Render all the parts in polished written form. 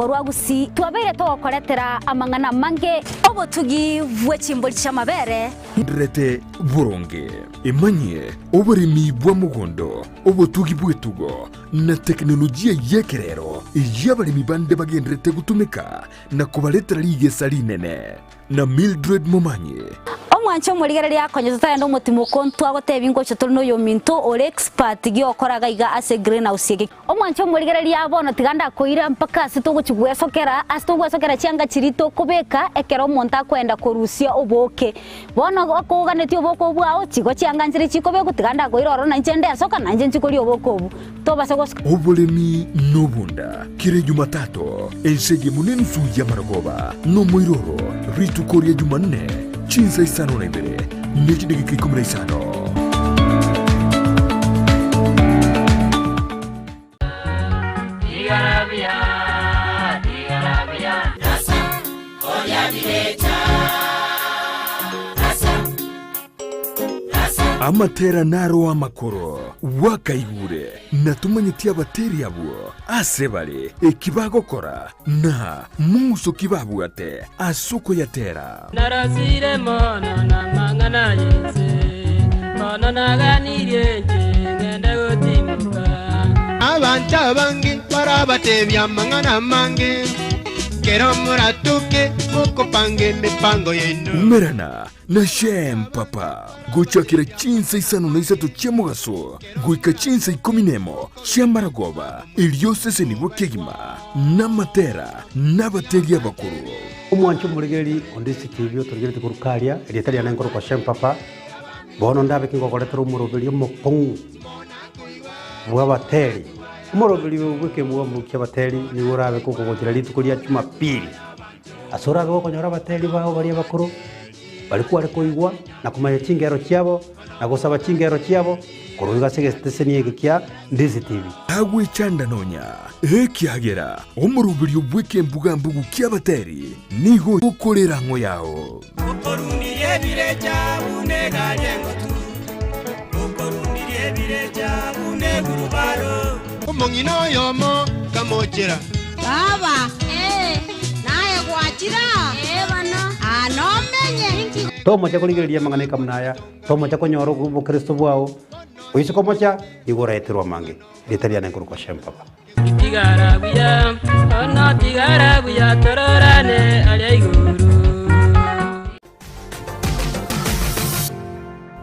Orwagusi twabere to koretera amangana mange obotugi bw'ekimboli cy'amabere ndrete buronge emanye oburimi bwa mugondo obotugi bwetugo na teknolojia yekerero yabalimi bande bagendrete gutumika na kubaletera ligesa linene na Mildred Momanye omwancho muligere yakonye tutayenda umutima kontu agoteba ingocho turi yo minto ore expert gyokoraga iga ase greenhouse yege omwancho muligere yabona tiganda koira mpaka asitugwesokera cyanga kirito kubeka ekero monta kwenda korusia oboke bono okoganeti oboko bwao kigo cyanga nzire kikobe gutiganda koiroro na njende asoka na nje nkikori oboko obu tobase goska obolemi nobunda kire Jumatatu ensege munene suya maragoba no moiroro ritu koria Jumanne chinza isano na ibere neji degeke kumra isano Digarabia Rasa Koya Direta Amatera naro amakoro wakaigure natumanyitia bateri abuo asebale ekibagokora na muso kibabuate asoko yatera narazire mono na mangana yeze mono naganirie ngende gutimuka abantu abangi barabatebya mangana mange kero muratuke mukopange mipango yenu merana na shem papa guchakira chinsa isano na isatu chemugaso guika chinsa ikominemo chamaragoba iliosese ni wekegima na matera na bateria bakuru omwancho muligeri ondisi TV turigeri tukurukaria elietali anankoro kwa shem papa bono ndabe kingo koletero murobeli mopong bwa bateri umurobeli weke muwa mukia bateri ni urabe kuko gotira litukulia Jumapili asora go konyora bateri bao bali bakuru balikuwa rekoigwa na kumanya chingero cyabo na gusaba chingero cyabo kuruga segesiteseni yekikia Ndizi TV agwe chanda nonya ekiagera omurubiri obweke mbuga mbugu kyabateri nigo ukorera ngo yao ukoruniye bireja unega yengotu ukoruniye bireja unegurubaro umongino yomo kamochera baba naye gwachira bana anomenye tomo cha kuligeria mangane kamnaya tomo cha konyoro bukristo bwao uisiko mocha igoreterwa mange litalia nankuru kwa shempapa Digarabia ona Digarabia tororane alaiguru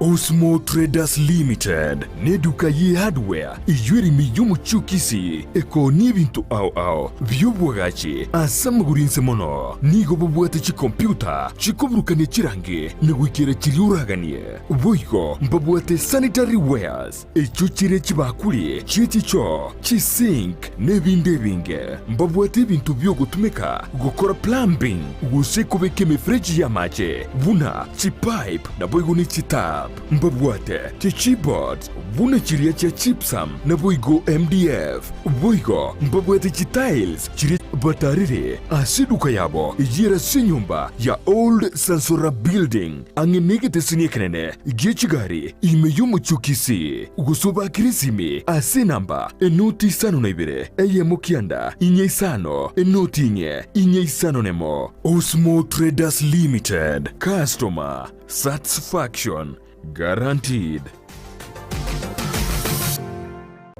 Osmo Traders Limited neduka ye hardware iyuri miyumu chukisi eko nibintu au byubwagachi asamagurinse mono nigo bubwate chi computer chikobrukane chirange negwikira chiriuraganie boigo mbabwate sanitary wares echuchire chibakuli chichicho chisink nebindebinge mbabwate bintu byo gutumika gukora plumbing gusekobeke mefreji ya mache buna chipipe na boigo ni chitap mbabwate chichibot buna chiria cha chipsam na boigo MDF boigo mbabwate chitiles chiri batarire asiduka yabo yira sinyumba ya Old Sansora Building angenegete siniekenene gichigari imeyumu chukisi gusuba kirisimi asinamba enuti sano na ibere mukianda inye isano enuti inye isano nemo Osmo Traders Limited customer satisfaction guaranteed.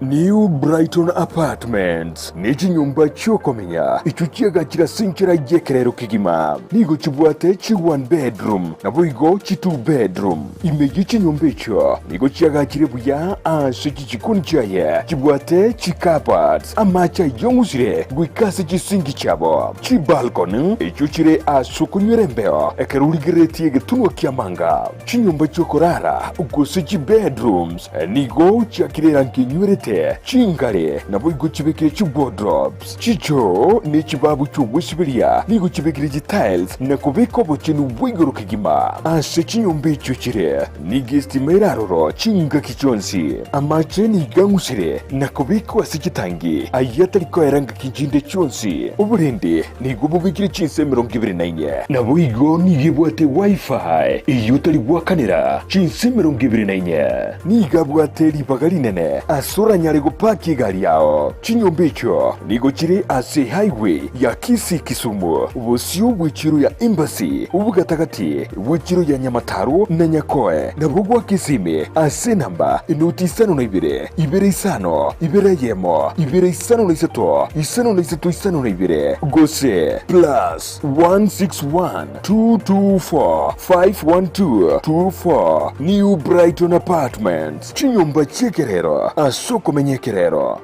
New Brighton Apartments niki nyumba chokomenya ichuchiaga chirasinchira yekerero kigima nigo chibwate chi 1 bedroom na boigo chi 2 bedroom imeji chinyumba icho nigo chiaga chirebuya asiki chikuni chaye chibwate chi carpets amacha yongusire gwikase chisingi chabo chi balcony ichuchire asukunyrembeo ekeruligereti getuno kiamanga chinyumba chokorara ugose chi bedrooms nigo chakirera nkinywere chingare na boigo chibekire chi wardrobes chicho ni chibabu chubwisibiria nigo chibekire chi tiles na kubeko bochinu bwigoro kigima ase chinyumba icho chire ni gestimera roro chinga kichonsi amache ni gangusire na kubeko ase chitangi ayatariko eranga kinjinde chonsi uburende nigo bubikire chinse 29 na boigo ni yebwate wifi iyo tari bwakanira chinse 29 ni gabwate libagarinene asura banyare gupaki gari yao. Chinyomba icho nigo chiri ase highway ya Kisii Kisumu, busio bw'ichiro ya Embassy, ubugatagati bw'ichiro ya Nyamataro na Nyakoe, na bugwa Kisime ase namba inoti 52 2 yemo 2 gose plus 161 224 512 24 New Brighton Apartments. Chinyomba chekerero asoko menyekerero.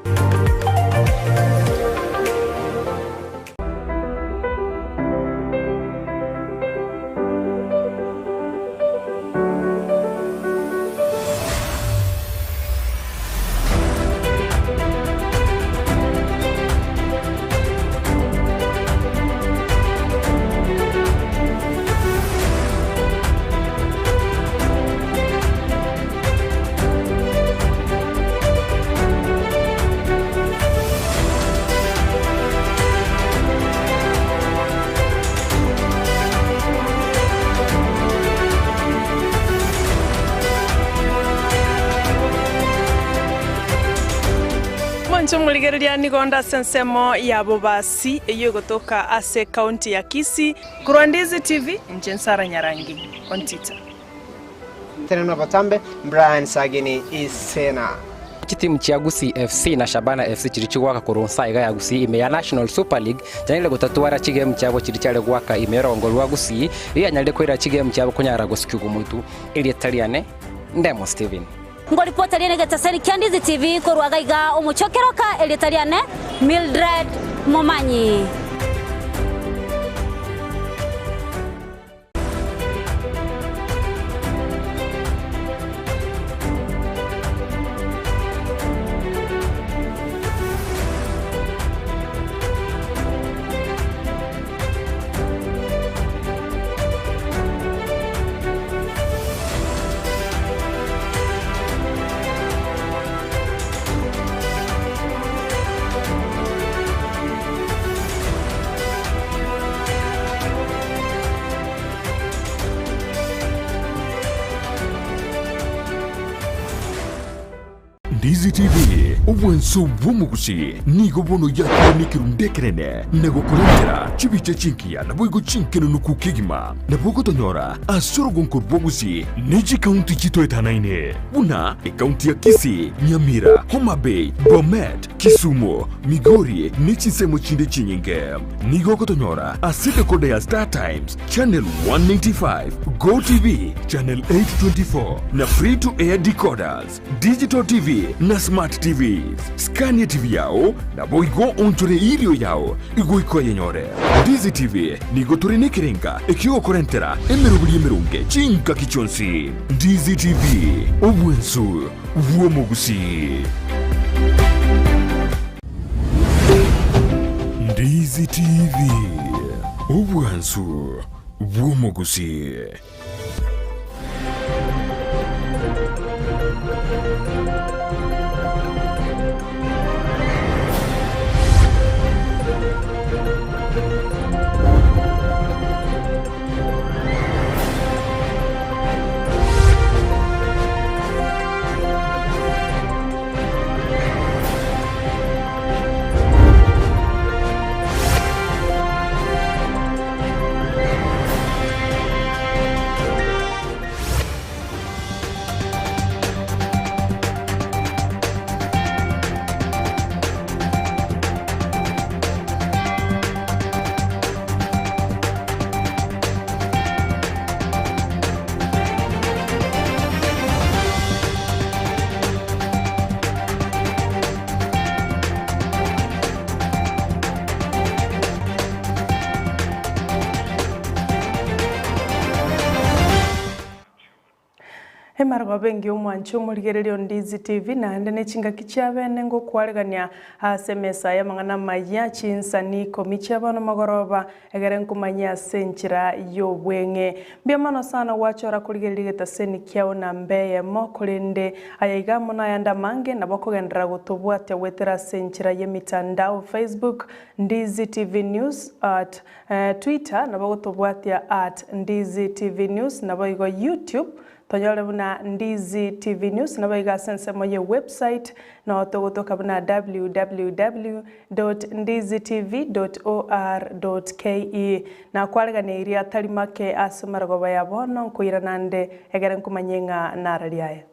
Muligereria nigonda sensemo ya bobasi iyo gotoka ase county ya Kisii. Kurwandizi TV Njensara Nyarangi Ontita. Tena batambe Brian Sagini Isena. Timu cha Gusii FC na Shabana FC chirichigwaka kurunsa iga ya Gusii ime ya National Super League janile gutatuara chigame cyabo chirichale gwaka imerongolwa Gusii iya nyalde kwira chigame cyabo kunyara gusikugu muntu ili Italiane Ndemo Steven. Ngo ripota liene gataseni Kyandizi TV korwagaiga omuchokeroka elitaliane Mildred Momanyi. Ndizi TV ubwenso bw'umugusi nigo bono yakirundekerene nego kurendera chibiche chinkia na bwigo chinkeno nukukigima na bwogo tonyora asoro gonko bwogusi neji county chito etanaine buna county ya Kisii, Nyamira, Homa Bay, Bomet, Kisumu, Migori nechi semo chinde chinyinge nigo kotonyora asite kode ya Star Times channel 195, Go TV channel 824 na free to air decoders, digital TV na smart TVs. Scania TV yao na boigo ontore ilio yao igo yenyore. Ndizi TV nigo turine kirenga ekio korentera emerubuli emerunge chinka kichonsi. Ndizi TV obwensu vuomogusi. Ndizi TV obwensu vuomogusi. Hemarwa bengi umwancho muligererio Ndizi TV na ndene chinga kichiabene ngo kwaregania asemesa ya mangana maya chinsani komichi abana magoroba egere nkumanya senchira yo bwenge biamano sana wachora kuligererio taseni kiao na mbeye mokolende ayayiga mona yanda mange na bakogendera gutubwate wetera senchira ye mitandao Facebook Ndizi TV News at Twitter na bagutubwate at Ndizi TV News na bayigo YouTube tonyole buna Ndizi TV News na baiga sense moye website na togotoka buna www.ndizitv.or.ke na kwalega ne iria tarimake asumarago baya bono kuira nande egere nkumanyenga narariaye.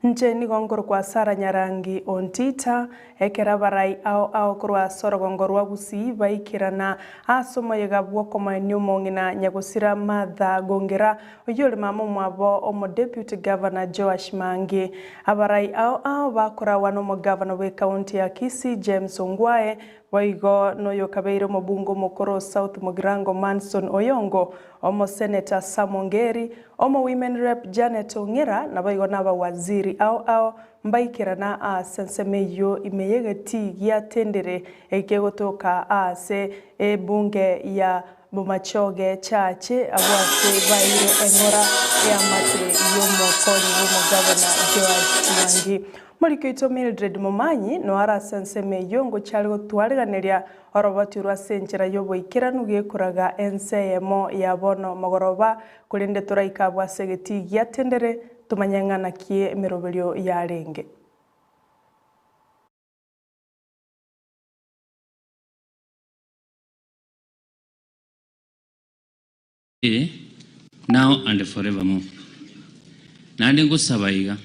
Ncheni gongoro kwa Sara Nyarangi Ontita ekera barai ao kurwa soro gongoro wa Gusii baikirana asomo yega bwoko manyumo ngina nyagusira Martha Gongera oyole mama mwabo omo deputy governor Joash Mange abarai ao bakora wano mo governor we county ya Kisii James Ongwae waigo noyo kabeiro mobungo mokoro South Mugirango Manson Oyongo omo senator Samongeri omo women rep Janet Ongera na baigo naba waziri ao mbaikirana sensemeyo imeyegeti ya tendere ekegotoka ase bunge ya Bomachoge chache abwase baire engora ya mate yomo koni yomo governor Joash Mange Morikito Mildred Momanyi no ara senseme yongo chaligo twariganeria orobatirwa senchera yobo ikiranu gekuraga ensemo ya bono magoroba kulinde turaika bwa segeti yatendere tumanyangana kie mirobelio ya renge. Now and forevermore. Nandengo sabaiga.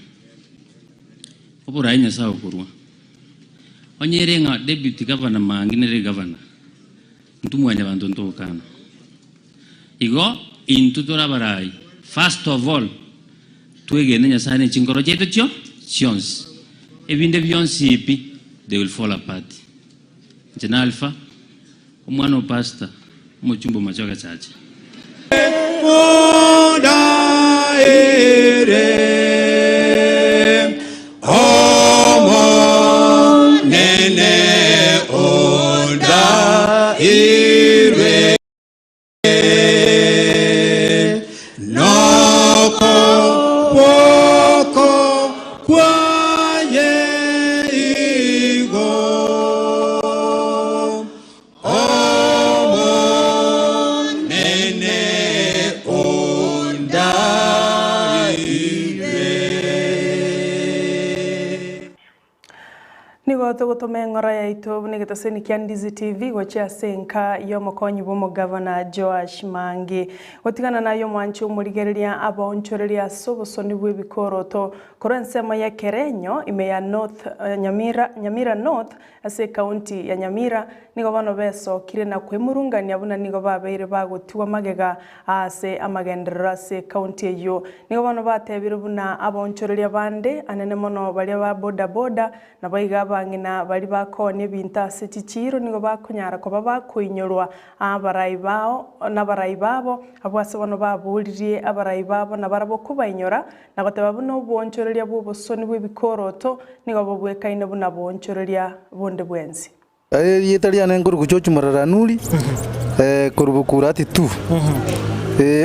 Opurai nyasa okurwa. Onyerenga deputy governor manginere governor. Ntumwanya bantu ntokana. Igo intutora barai. First of all, tuegene nyasane chingoro chetu chyo sions. Ebinde byonsi ipi they will fall apart. Jena alpha omwana pastor mochumbo machoga chache. Tugotome ngora ya ito nigetaseni kia Ndizi TV gochea senka yomo konyi bomo governor Joash Mange gotigana na yomo ancho murigereria abonchoreria sobosoni bwebikoroto korensema ya Kerenyo ime ya North Nyamira North ase county ya Nyamira nigo bano beso kirena kwemurungani abuna nigo babeire bagotiwa magega ase amagendera ase county yo nigo bano batebire buna abonchoreria bande anene mono bali ba boda na baiga bangina bali bakone binta setichiro nigo bakunyara ko bakuinyorwa abarai bao na barai babo abwase bano baburirie abarai babo na barabo kubainyora na goteba buno bonchoreria bwo bosoni bwebikoroto nigo bobwekaine buna bonchoreria bonde bwenzi yetaria nenguru kuchochu mararanuri kurubukura ati tu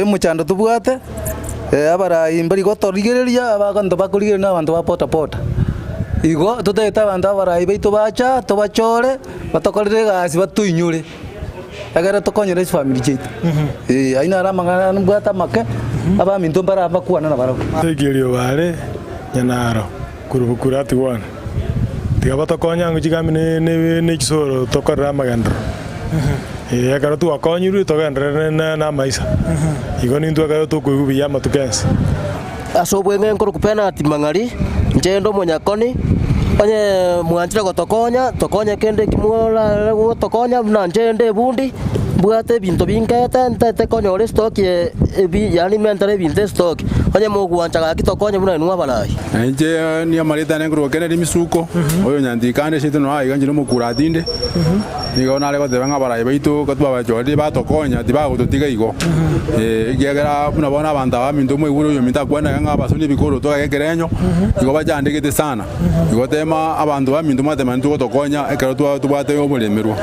muchando tubwate abarai mbari gotorigereria abagando bakurigeria na bantu ba pota igo tuteta bantu abarai baitu bacha tobachore batokorire gasi batuinyure agara tokonyere family chetu aina aramangana nubwata make abaminto mbara bakuana na barabo tegerio bare nyanaro kurubukura ati wana tigabata konya ngujigamine ne kisoro tokorra magandro agara tu akonyuru togandre na maisa igo nintu agara to kugubiya matukense asobwenge nkoro kupena ati mangari njendo monyakoni onye mwanjira tokonya kende kimwola tokonya na njende bundi bwate binto binkete ntete konyore stock yani mentare binte stock onye mugwanchaga kitokonya buna nwa balai nje ni amarita nengro kene misuko oyo nyandikane shito no aiga njiro mukuratinde nigo nale ko tebanga balai baitu ko twa bachori batokonya tibago totiga igo igera buna bona banda ba minto mwe guru yo minta kwenda nga basoni bikoro to gekerenyo igo bajandikete sana igo tema abandu ba minto mate mantu tokonya ekero twa tubate yo mulemerwa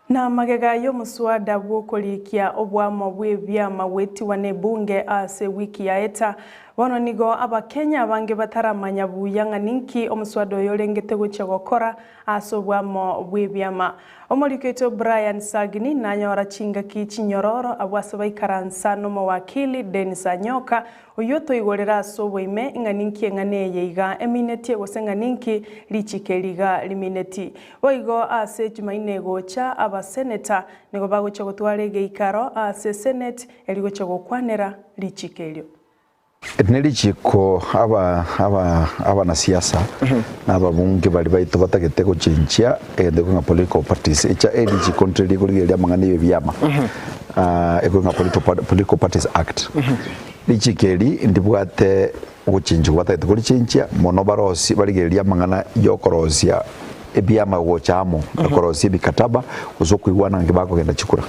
Na magega muswada bw'okurikia obwamo bw'ebyama bwetiwa ne bunge ase wiki yaeta bono nigo abakenya bange bataramanya buyanga ninki omuswada oyo orengete gocha gokora ase obwamo bw'ebyama. Omoriketo Brian Sagini nanyora chingaki chinyororo abwase baikaransa n'omowakili Dennis Anyoka oyo toigorera ase obwoime ng'a ninki eng'ane yeiga emineti gose ng'a ninki lichikeriga limineti boigo ase Jumaine gocha abaseneta nigo bagocha gotwara egeikaro ase senate erigocha gokwanera lichikerio. Nilichiko aba na siasa n'ababunge bali baito batagete guchinchia ndeko nga political parties echa ediji contrary kuligeria mangani y'ebyama eko nga political parties act lichikeri ndibwate guchinjwa batagete kulichinchia mono barosi baligeria mangana yokorosia ebyama gochamo akorosia bikataba uzokuigwana ngibako genda chikura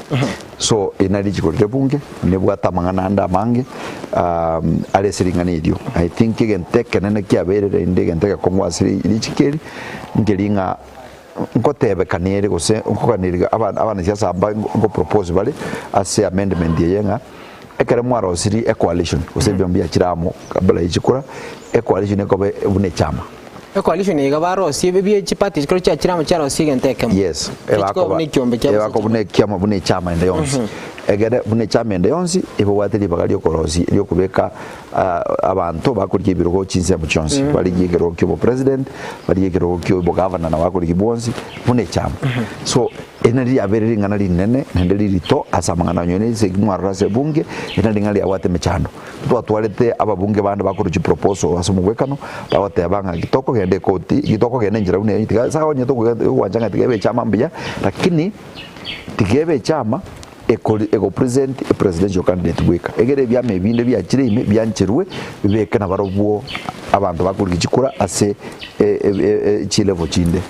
so inali chikurire bunge nebwata mangana anda mange ale siringanirio I think igenteke nene kiaberere inde genteke kongwasiri ilichikeri ngelinga nkotebe kanere gose nkokaniriga abana siasa amba ngo propose bale ase amendment yenga ekere mwaro siri coalition gose byombi kiramo kabla ichikura coalition ekobe bune chama coalition yiga barosi bibye chipati kiro cha kiramo cyarose igenteke yes ebako bune kiama bune chama ende yonsi egere bune chama ende yonsi ebo wateli bagalio korosi lyo kubeka abantu bakurije birogo chinse mu chonsi bali yigero kyo president bali yigero kyo governor na bakurije bonsi bune chama so enari abereri ngana linene ndeli lito asamangana nyone segimwara se bunge enari ngali awate mechando twatwalete ababunge bande bakurije proposal asumugwekano bawate abanga kitoko gende koti kitoko gende njira une yitika sawa nyeto wanjanga tigebe chama mbia lakini tigebe chama ego presidential candidate weka egere byame ebinde byakirime byanchirwe bibeke na barobwo abantu bakurigikura ase chilevo chinde.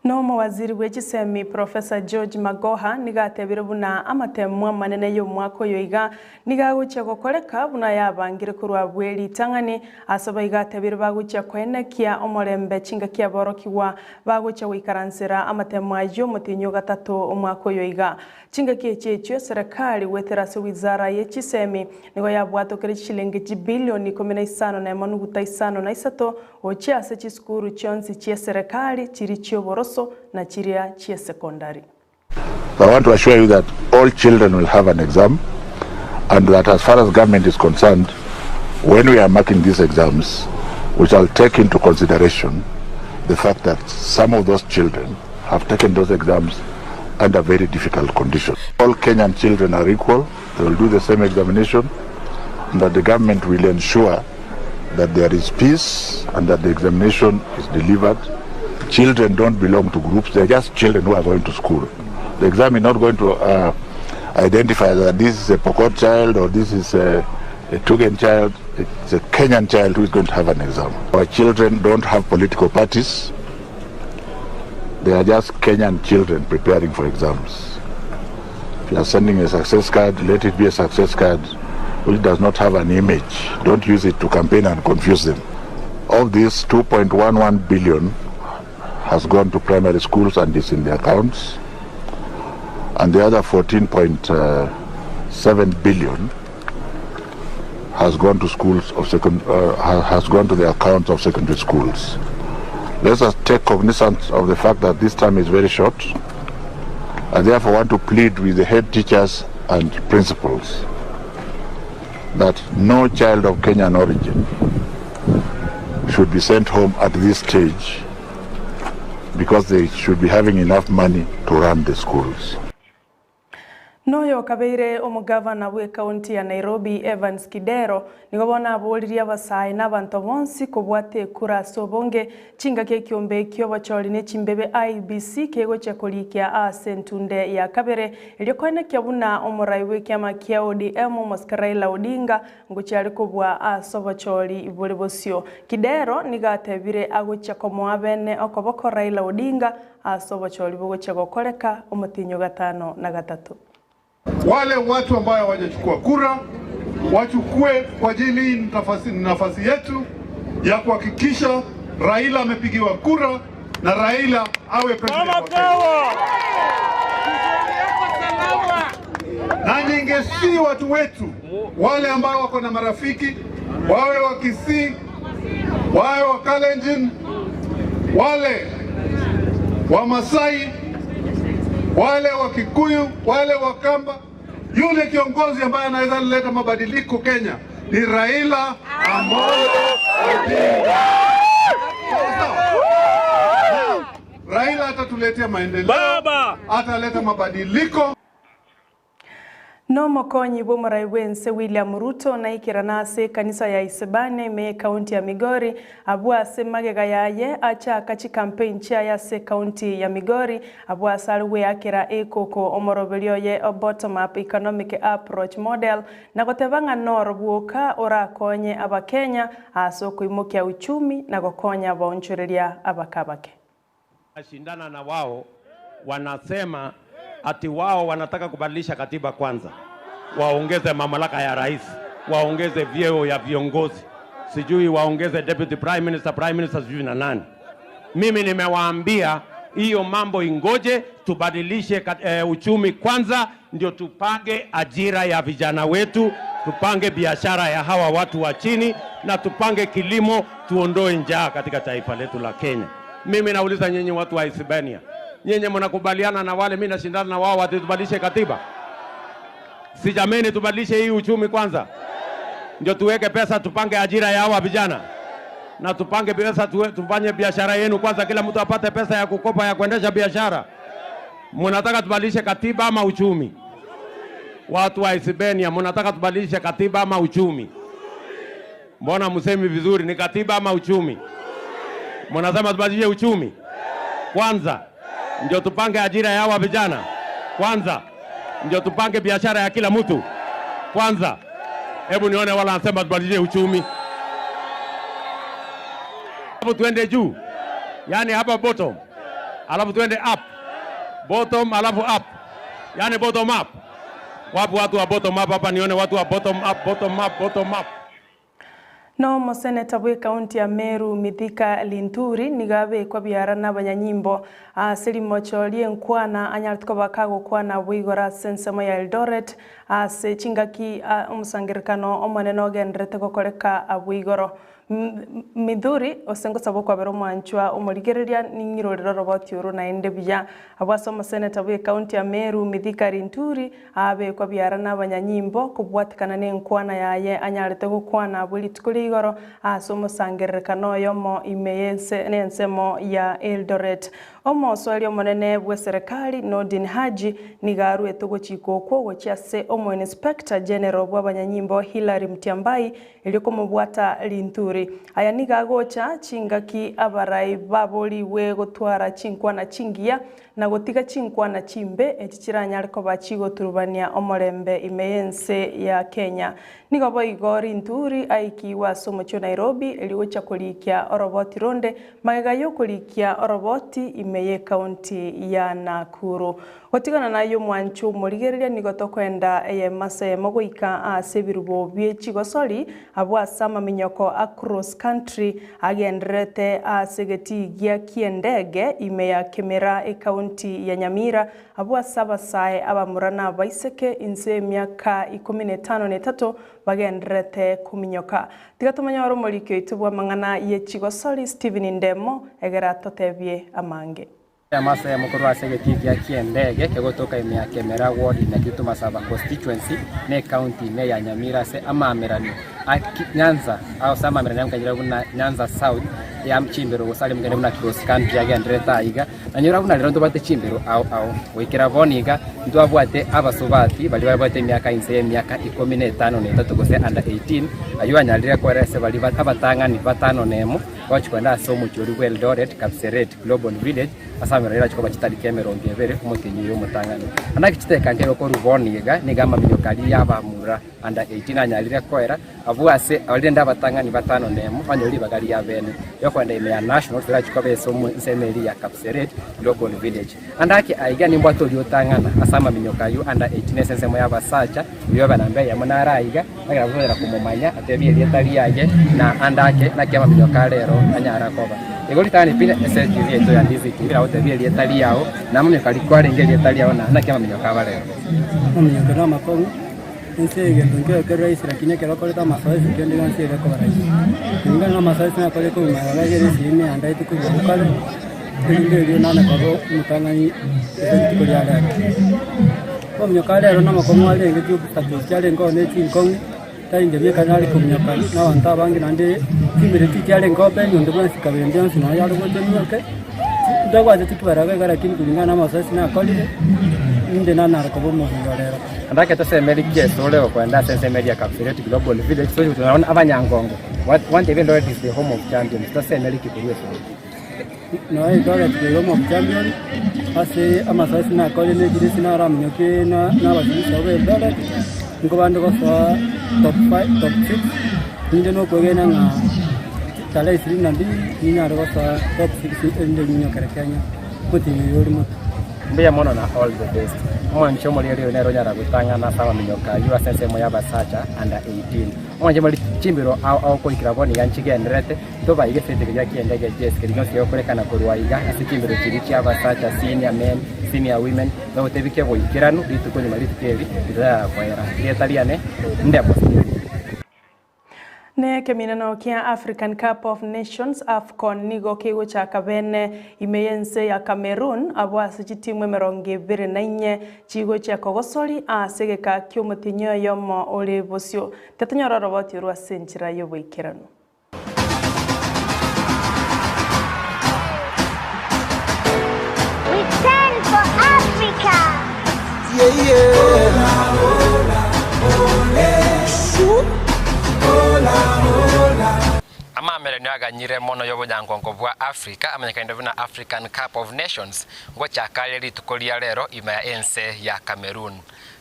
No mawaziri w'ekisemi Professor George Magoha nigatebire buna amatemu manene yo mwako yoiga nigagucha gokoreka buna yabangire kurwa bweli tangani asaba igatebire bagucha kwenekia omorembe chingakia borokiwa bagucha wikaransira amatemu ayo mutinyo gatatu omwako yoiga chingakie checho serikali weterase wizara y'ekisemi nigo yabwatokere shilingi bilioni 15.5 ochi ase chiskuru chonsi chia serikali chiri chioboroso na chiria chia secondary. I want to assure you that all children will have an exam and that as far as government is concerned, when we are marking these exams, we shall take into consideration the fact that some of those children have taken those exams under very difficult conditions. All Kenyan children are equal, they will do the same examination, and that the government will ensure that there is peace and that the examination is delivered. Children don't belong to groups, they're just children who are going to school. The exam is not going to identify that this is a Pokot child or this is a Tugen child. It's a Kenyan child who is going to have an exam. Our children don't have political parties. They are just Kenyan children preparing for exams. If you are sending a success card, let it be a success card which does not have an image. Don't use it to campaign and confuse them. Of this, 2.11 billion has gone to primary schools and is in the accounts. And the other 14.7 billion has gone to schools of has gone to the accounts of secondary schools. Let us take cognizance of the fact that this time is very short. I therefore want to plead with the head teachers and principals that no child of Kenyan origin should be sent home at this stage because they should be having enough money to run the schools. Noyo kabeire omugavana bwe county ya Nairobi Evans Kidero nigobona aboliria basai n'abantu bonsi kubwate kura sobonge chinga ke kiombe kyo bacholi ne chimbebe IBC kego chakolikia asentunde ya kabere ilio kwene kyabuna omurai we kyama kya ODM Raila Odinga ngochali kubwa asobacholi ibolebosio Kidero nigatebire agocha komo abene okoboko Raila Odinga asobacholi bogocha gokoreka omutinyo 5 na 3. Wale watu ambao hawajachukua kura wachukue kwa ajili nafasi yetu ya kuhakikisha Raila amepigiwa kura na Raila awe president wa Kenya. Na ningesi watu wetu wale ambao wako na marafiki, wawe wa Kisii, wawe wa Kalenjin, wale wa Masai, wale wa Kikuyu, wale wa Kamba, yule kiongozi ambaye anaweza kuleta mabadiliko Kenya ni Raila Amolo Odinga. Raila atatuletea maendeleo, ataleta mabadiliko. No mokonyi bomorai wense William Ruto na ikiranase kanisa ya Isebane me kaunti ya Migori abua se magega yaye acha kachi campaign chia ya se kaunti ya Migori abua salwe akira ekoko omorobelio ye bottom up economic approach model na gotebanga norbuoka ora konye abakenya aso kuimukia uchumi na gokonya bonchureria abakabake. Shindana na wao wanasema ati wao wanataka kubadilisha katiba kwanza, waongeze mamlaka ya rais, waongeze vyeo ya viongozi, sijui waongeze deputy prime minister sijui na nani. Mimi nimewaambia hiyo mambo ingoje, tubadilishe uchumi kwanza, ndio tupange ajira ya vijana wetu, tupange biashara ya hawa watu wa chini, na tupange kilimo, tuondoe njaa katika taifa letu la Kenya. Mimi nauliza nyinyi watu wa Isebania, nyinyi mnakubaliana na wale mimi nashindana na wao ati tubadilishe katiba? Si jameni, tubadilishe hii uchumi kwanza, ndio tuweke pesa, tupange ajira ya hawa vijana, na tupange pesa, tufanye biashara yenu kwanza, kila mtu apate pesa ya kukopa ya kuendesha biashara. Mnataka tubadilishe katiba ama uchumi? Watu wa Isebania, mnataka tubadilishe katiba ama uchumi? Mbona msemi vizuri, ni katiba ama uchumi? Mnasema tubadilishe uchumi kwanza, ndio tupange ajira ya hawa vijana kwanza, ndio tupange biashara ya kila mtu kwanza. Hebu nione wala anasema tubadilishe uchumi. Hapo tuende juu, yani hapa bottom, alafu tuende up, bottom alafu up, yani bottom up. Wapo watu wa bottom up hapa? Nione watu wa bottom up, bottom up, bottom up. No moseneta bwe kaunti ya Meru Mithika Linturi nigabe kwa biara na banyanyimbo siri mocholie nkwana anyartuko bakago kwana bwigora sensemo ya Eldoret se chingaki umusangirikano omoneno gendrete gokoreka abwigoro Midhuri osengo sabo kwa bero mwanchwa umurigereria ningirorero roboti uru na ende bya abasoma seneta bwe kaunti ya Meru Mithika Linturi abe kwa biara na banyanyimbo kubwatikana ne nkwana yaye anyarete gukwana buli tukuri igoro asomo sangerekano yomo imeyense nensemo ya Eldoret omo swali monene bwe serikali Nordin Haji nigaru etugochiko kwo gochiase omo inspector general bwa banyanyimbo Hilary Mtiambai iliko mubwata Linturi aya nigagocha chingaki abarai baboli we gotwara chinkwana chingia na gotiga chinkwana chimbe echichiranya ariko bachigo turubania omorembe imeyense ya Kenya nigobo igori Linturi aikiwa somo cho Nairobi iligocha kulikia oroboti ronde magega yo kulikia oroboti imeye kaunti ya Nakuru otigana nayo mwanchu murigereria nigoto kwenda mase mogoika asebirubo biechigosori abwa sama minyoko across country agendrete asegeti gia kiendege imeya kemera kaunti ya Nyamira abwa sabasae abamurana baiseke inse miaka 15 bagendrete kuminyoka tigatumanya waro morikyo itubwa mangana yechigosori Steven Ndemo egera totebie amange Masa ya mukuru wa segeti ya kiendege kegotoka imya Kemera ward na Kituma Saba constituency ne county ne ya Nyamira se amamerani Nyanza au sama amerani kajira kuna Nyanza South ya mchimbero gusali mugende muna cross country agendreta iga na nyura kuna lero ndobate chimbero au wikira boniga ndwabwate abasobati bali babate myaka inse myaka 15 gose under 18 ayuwa nyalira kwa rese bali abatanga ni batano nemo wachikwenda somo cyori kwa Eldoret Kapseret Global Village asamerera chiko bachitali kemero ngevere kumutinyi yo mutangano anaki chiteka ngero ko ruboniga nigama minyokali yaba bra under 18 anyalire kwera abuase alenda batangani batano nemo anyoli bagari ya bene yokwenda ime national fira chikobe somo semeli ya Kapseret Global Village andake aiga nimbo atoliotangana asama minyokayu under 18 sensemo ya basacha yoba nambe ya monara aiga agabuzera kumumanya atebie lietali yake na andake na kiama minyoka lero anyara koba igoli tani pina STV eto ya DZT bila utebie lietali yao na minyoka likwale ngeli lietali yao na kiama minyoka balero minyoka na makongo nse ngendo ke rais lakini ke lokoleta mazoezi kende nse ile kwa rais kinga na mazoezi na kole kwa maraje ni simi andai tu kwa kale ndio nana kwa mtangani ndio ya leo kwa minyoka lero na makongo ale ndio kutatukia ngo ne chinkongi tari ndio kanali kumnyoka na wanta bangi nande kimire tikiale ngobe ndio bwana sikabende nsi na yalo kwa nyoke ndio kwa tikibaraga lakini kulingana na mazoezi na kole ndio nana kwa bomo lero andake tusemeli keso leo kwenda sensemeli ya Kapseret Global Village so tunaona abanyangongo want even though it is the home of champions tusemeli kikuruwe so no I got the home of champions ase amasasi na kole ne jirisi na ramnyoke na basini sawe dole ngo bando ko top 5 top 6 ndio no kwegena na tale 22 ni nyaro ko top 6 ndio nyoka rekanya kuti ni yori mo mbia mono na all the best mwancho muri leo nero nyara gutangana sawa minyoka yu sensemo ya basacha under 18 mwanje muri chimbiro au ko ikiraboni yanchigenderete to baige fete ya kiendege jes kiringo sio kolekana kurwaiga asikimbiro chirichi ya basacha senior men senior women no tebike bo ikiranu bitukoni mari tukeli ida kwaera yetaliane ndebo ne keminano kia African Cup of Nations AFCON nigo kigo cha kabene imeyense ya Cameroon abwasi chitimwe 24 chigo cha kogosori asegeka kyumutinyo yomo ole bosio tetanyora roboti rwa senchira yobwikirano We stand for Africa. ama mere ni aganyire mono yobo jangongo bwa Africa amenyekainde buna African Cup of Nations ngo chakale litukolia lero ima ense ya Cameroon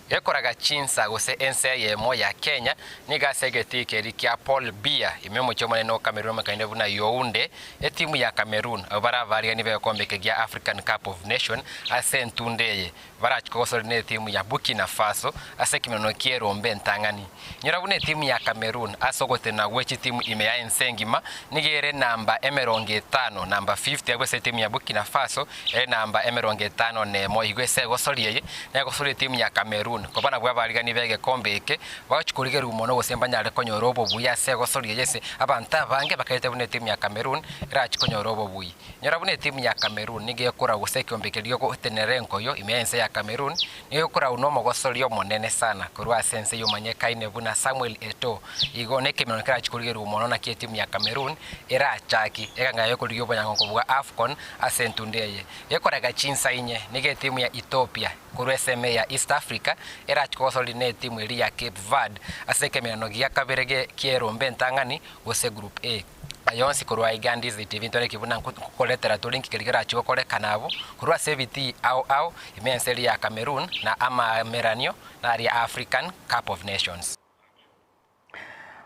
yekoraga chinsa gose ense yemo ya Kenya niga segetike likia Paul Biya imemo chomone no Cameroon makainde buna Yaounde etimu ya Cameroon abara varia nive kombeke ya African Cup of Nation asentundeye barachikoso ne timu ya Burkina Faso asekimeno kiero mbentangani nyirabune timu ya Cameroon asogote na wechi timu ime ya ensengima nigere namba emeronge 5 namba 50 agwese timu ya Burkina Faso namba emeronge 5 nemo igwese gosoriye nagosori timu ya Cameroon kobana bwa barigani bege kombeke bachikurige rumono gosembanyare konyorobo buya segosoriye yese abanta bange bakayete bune timu ya Cameroon rachikonyorobo buyi nyirabune timu ya Cameroon nige kora gosekyombeke liyo ko tenerenko yo ime ense ya Cameroon niyo kora unomo gosorio monene sana kurwa sense yo manyekaine buna Samuel Eto'o igone kemeno kira chikurigera umono na timu ya Cameroon era chaki ekanga yo kuriyo banyango bwa AFCON asentundeye yekoraga chinsa inye nige timu ya Ethiopia kurwa SMA ya East Africa era chikosoli ne timu iri ya Cape Verde asekemeno gia kabirege kiero mbentangani gose group A ayonsi kurwa igandi ZTV ntore kibuna kukoletera tulinki kirigera chikokole kanabo kurwa CVT au imenseli ya Cameroon na ama Meranio na ya African Cup of Nations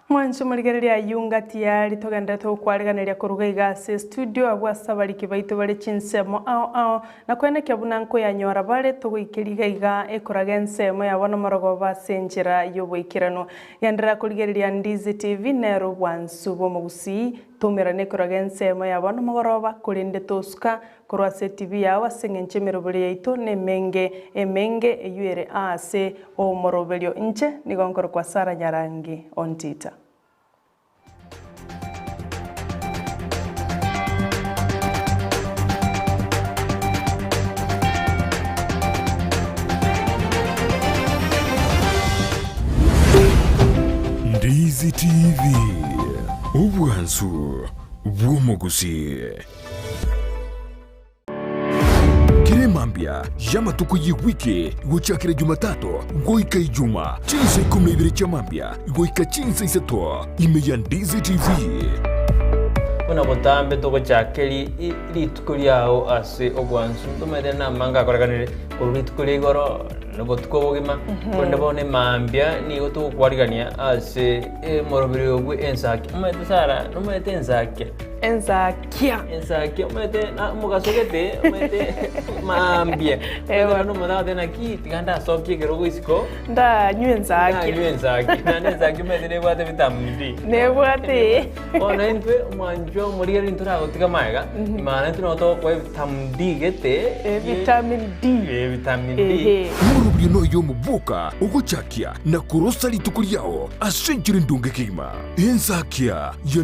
mwancho murigereria yunga tiari togenda to kwariganiria kuruga igase studio abwasa bari kibaitu bari chinsemo au na kwene kyabuna nko yanyora bare tugikiriga iga ekoraga ensemo yabona morogo basenjera yobwikirano yandira kurigereria Ndizi TV nero bwansubo mugusi tumira nekoraga ensemo yabona mogoroba kurinde toska kurwase TV yawa sengenche merobere yaito ne emenge eyuere ase o morobelio inche nigonkoro kwa Sara Nyarangi ontita Ndizi TV ubwansu bw'omugusi Kiremambia yamatuko yiwiki guchakire Jumatatu goika Ijuma chinsa 12 cha mambia goika chinsa isato imeya Ndizi TV kuna botambe to gochakeri iritukuri yao ase ogwansu tumere na manga koraganire kurutukuri goro nebo tukobogima konde bone mambia ni goto kwarigania ase morobiri ogwe ensaki umete sara umete ensaki umete na mugasogete umete mambia ewa no mada tena kiti ganda soki gerogo isiko nda nyenzaki na nenzaki umete ne bwate vitamin D ne bwate ona entwe manjo morigeri intura gotika maiga imana tuno to kwa vitamin D gete vitamin D Murubiri no yo mubuka uguchakia na kurosali tukuriao asenjiri ndunge kigima ensakia